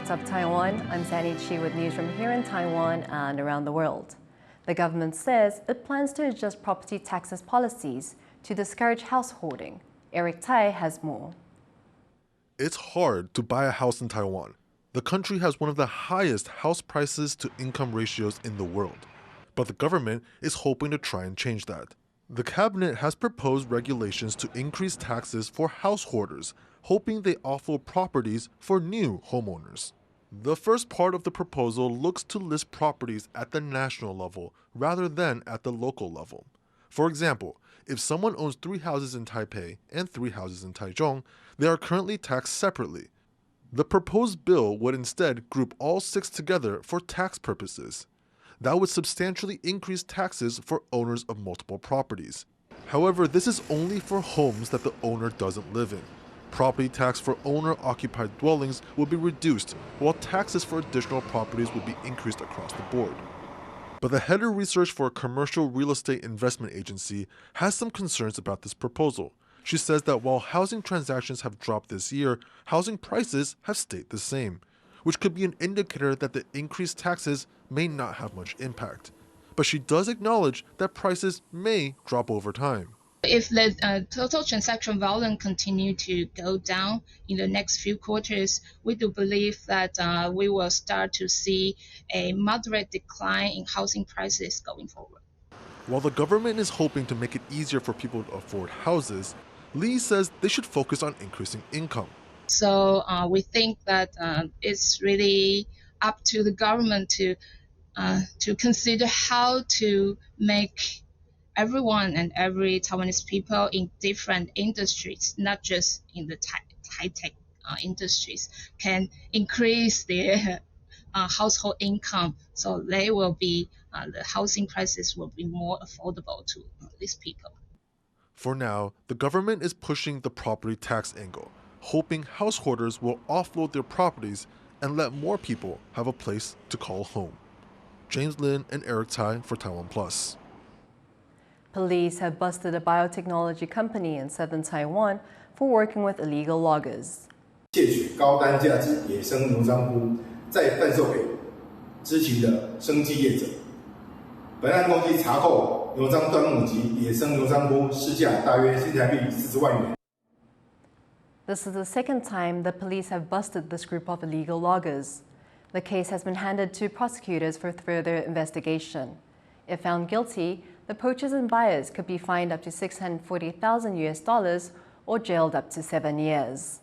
What's up, Taiwan? I'm Sandy Chi with news from here in Taiwan and around the world. The government says it plans to adjust property taxes policies to discourage house hoarding. Eric Tai has more. It's hard to buy a house in Taiwan. The country has one of the highest house prices to income ratios in the world. But the government is hoping to try and change that. The cabinet has proposed regulations to increase taxes for house hoarders, hoping they offload properties for new homeowners. The first part of the proposal looks to list properties at the national level rather than at the local level. For example, if someone owns 3 houses in Taipei and 3 houses in Taichung, they are currently taxed separately. The proposed bill would instead group all 6 together for tax purposes. That would substantially increase taxes for owners of multiple properties. However, this is only for homes that the owner doesn't live in. Property tax for owner-occupied dwellings would be reduced, while taxes for additional properties would be increased across the board. But the head of research for a commercial real estate investment agency has some concerns about this proposal. She says that while housing transactions have dropped this year, housing prices have stayed the same, which could be an indicator that the increased taxes may not have much impact. But she does acknowledge that prices may drop over time. If the total transaction volume continue to go down in the next few quarters, we do believe that we will start to see a moderate decline in housing prices going forward. While the government is hoping to make it easier for people to afford houses, Lee says they should focus on increasing income. So we think that it's really up to the government to consider how to make everyone and every Taiwanese people in different industries, not just in the high-tech industries, can increase their household income, so they will be the housing prices will be more affordable to these people. For now, the government is pushing the property tax angle, hoping house hoarders will offload their properties and let more people have a place to call home. James Lin and Eric Tai for TaiwanPlus. Police have busted a biotechnology company in southern Taiwan for working with illegal loggers. 窃取高单价之野生牛樟菇，再贩售给知情的生技业者。本案共计查扣牛樟端木及野生牛樟菇市价大约新台币40万元。 This is the second time the police have busted this group of illegal loggers. The case has been handed to prosecutors for further investigation. If found guilty, the poachers and buyers could be fined up to $640,000 or jailed up to 7 years.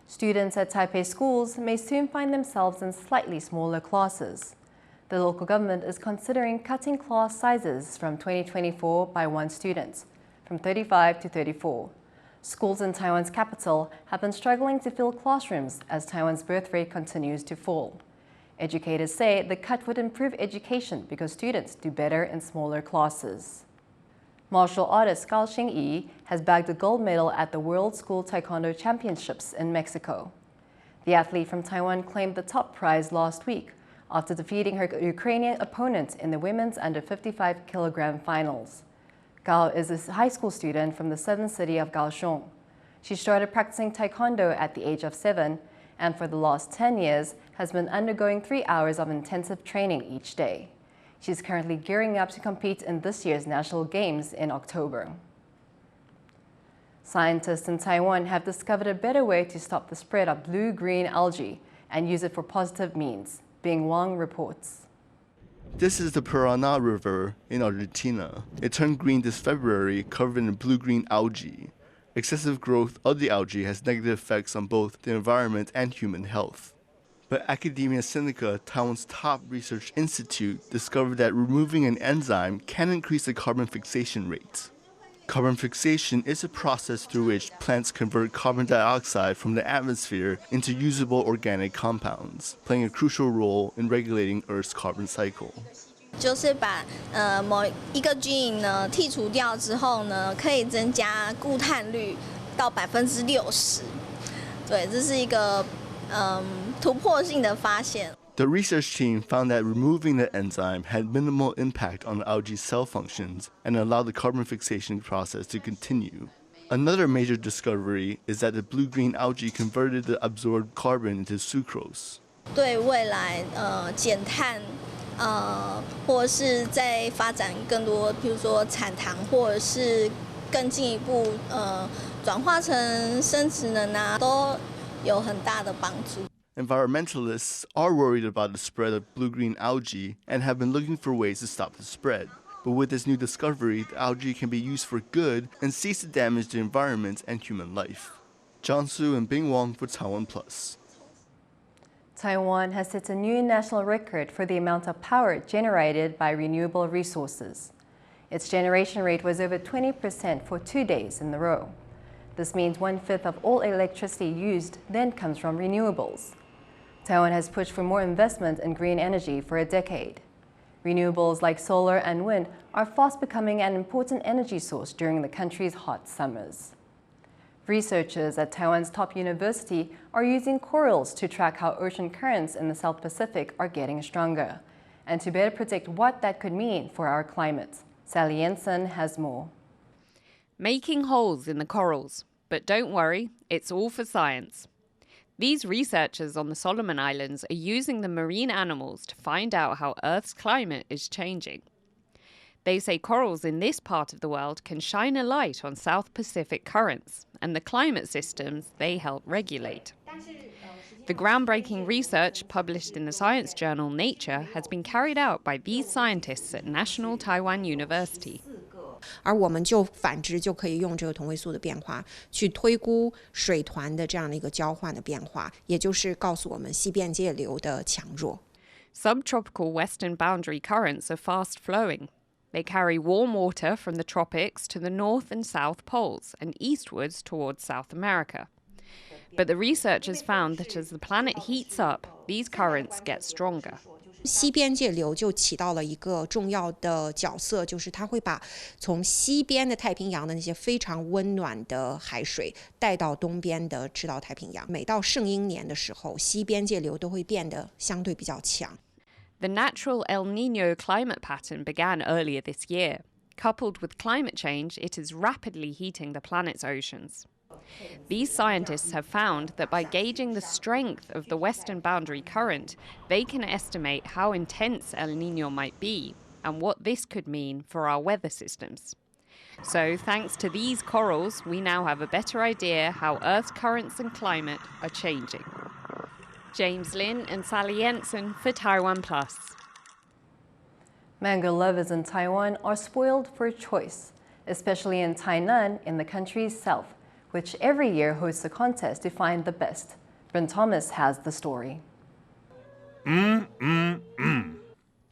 Students at Taipei Schools may soon find themselves in slightly smaller classes. The local government is considering cutting class sizes from 2024 by 1 student, from 35 to 34. Schools in Taiwan's capital have been struggling to fill classrooms as Taiwan's birth rate continues to fall. Educators say the cut would improve education because students do better in smaller classes. Martial artist Gao Xingyi has bagged a gold medal at the World School Taekwondo Championships in Mexico. The athlete from Taiwan claimed the top prize last week after defeating her Ukrainian opponent in the women's under 55 kilogram finals. Gao is a high school student from the southern city of Kaohsiung. She started practicing Taekwondo at the age of 7 and for the last 10 years has been undergoing 3 hours of intensive training each day. She's currently gearing up to compete in this year's National Games in October. Scientists in Taiwan have discovered a better way to stop the spread of blue-green algae and use it for positive means, Bing Wang reports. This is the Paraná River in Argentina. It turned green this February, covered in blue-green algae. Excessive growth of the algae has negative effects on both the environment and human health. But Academia Sinica, Taiwan's top research institute, discovered that removing an enzyme can increase the carbon fixation rate. Carbon fixation is a process through which plants convert carbon dioxide from the atmosphere into usable organic compounds, playing a crucial role in regulating Earth's carbon cycle. 就是把某一个基因呢剔除掉之后呢，可以增加固碳率到60%。对，这是一个突破性的发现。 The research team found that removing the enzyme had minimal impact on the algae's cell functions and allowed the carbon fixation process to continue. Another major discovery is that the blue-green algae converted the absorbed carbon into sucrose. 对未来减碳或者是在发展更多，比如说产糖，或者是更进一步转化成生质能啊，都有很大的帮助。Environmentalists are worried about the spread of blue-green algae and have been looking for ways to stop the spread. But with this new discovery, the algae can be used for good and cease to damage the environment and human life. John Su and Bing Wong for TaiwanPlus. Taiwan has set a new national record for the amount of power generated by renewable resources. Its generation rate was over 20% for 2 days in a row. This means 1/5 of all electricity used then comes from renewables. Taiwan has pushed for more investment in green energy for a decade. Renewables like solar and wind are fast becoming an important energy source during the country's hot summers. Researchers at Taiwan's top university are using corals to track how ocean currents in the South Pacific are getting stronger, and to better predict what that could mean for our climate. Sally Jensen has more. Making holes in the corals. But don't worry, it's all for science. These researchers on the Solomon Islands are using the marine animals to find out how Earth's climate is changing. They say corals in this part of the world can shine a light on South Pacific currents and the climate systems they help regulate. The groundbreaking research published in the science journal Nature has been carried out by these scientists at National Taiwan University. 而我们就反之就可以用这个同位素的变化去推估水团的这样的一个交换的变化，也就是告诉我们西边界流的强弱。 Subtropical western boundary currents are fast flowing. They carry warm water from the tropics to the north and south poles and eastwards towards South America. But the researchers found that as the planet heats up, these currents get stronger. 西边界流就起到了一个重要的角色，就是它会把从西边的太平洋的那些非常温暖的海水带到东边的赤道太平洋。每到圣婴年的时候，西边界流都会变得相对比较强。 The natural El Niño climate pattern began earlier this year. Coupled with climate change, it is rapidly heating the planet's oceans. These scientists have found that by gauging the strength of the western boundary current, they can estimate how intense El Niño might be and what this could mean for our weather systems. So, thanks to these corals, we now have a better idea how Earth's currents and climate are changing. James Lin and Sally Jensen for TaiwanPlus. Mango lovers in Taiwan are spoiled for choice, especially in Tainan in the country's south, which every year hosts a contest to find the best. Bryn Thomas has the story.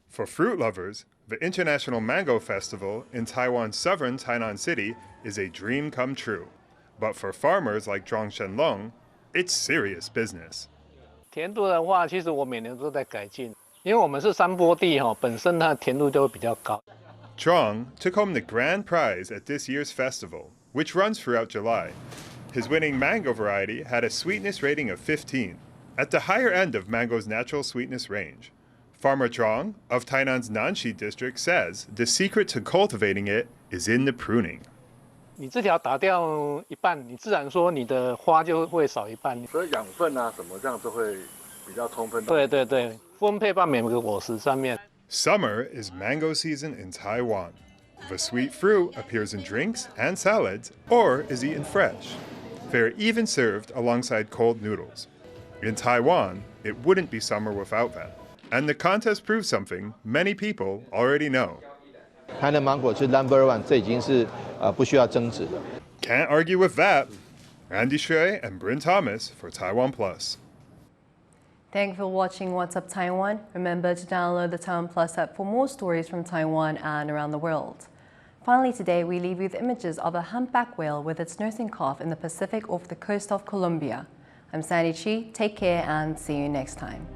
For fruit lovers, the International Mango Festival in Taiwan's southern Tainan City is a dream come true. But for farmers like Zhuang Shenlong, it's serious business. 甜度的话，其实我每年都在改进，因为我们是山坡地本身它的甜度就会比较高。 Zhuang took home the grand prize at this year's festival, which runs throughout July. His winning mango variety had a sweetness rating of 15, at the higher end of mango's natural sweetness range. Farmer Zhuang of Tainan's Nanxi district says the secret to cultivating it is in the pruning. 你这条打掉一半，你自然说你的花就会少一半。所以养分啊什么这样就会比较充分。对对对，分配到每个果实上面。 Summer is mango season in Taiwan. The sweet fruit appears in drinks and salads or is eaten fresh. They're even served alongside cold noodles. In Taiwan, it wouldn't be summer without them. And the contest proves something many people already know. 台南芒果是 No.1， 这已经是不需要争执的。 Can't argue with that. Andy Shui and Bryn Thomas for TaiwanPlus. Thank you for watching What's Up Taiwan. Remember to download the TaiwanPlus app for more stories from Taiwan and around the world. Finally today, we leave you with images of a humpback whale with its nursing calf in the Pacific off the coast of Colombia. I'm Sandy Chi. Take care and see you next time.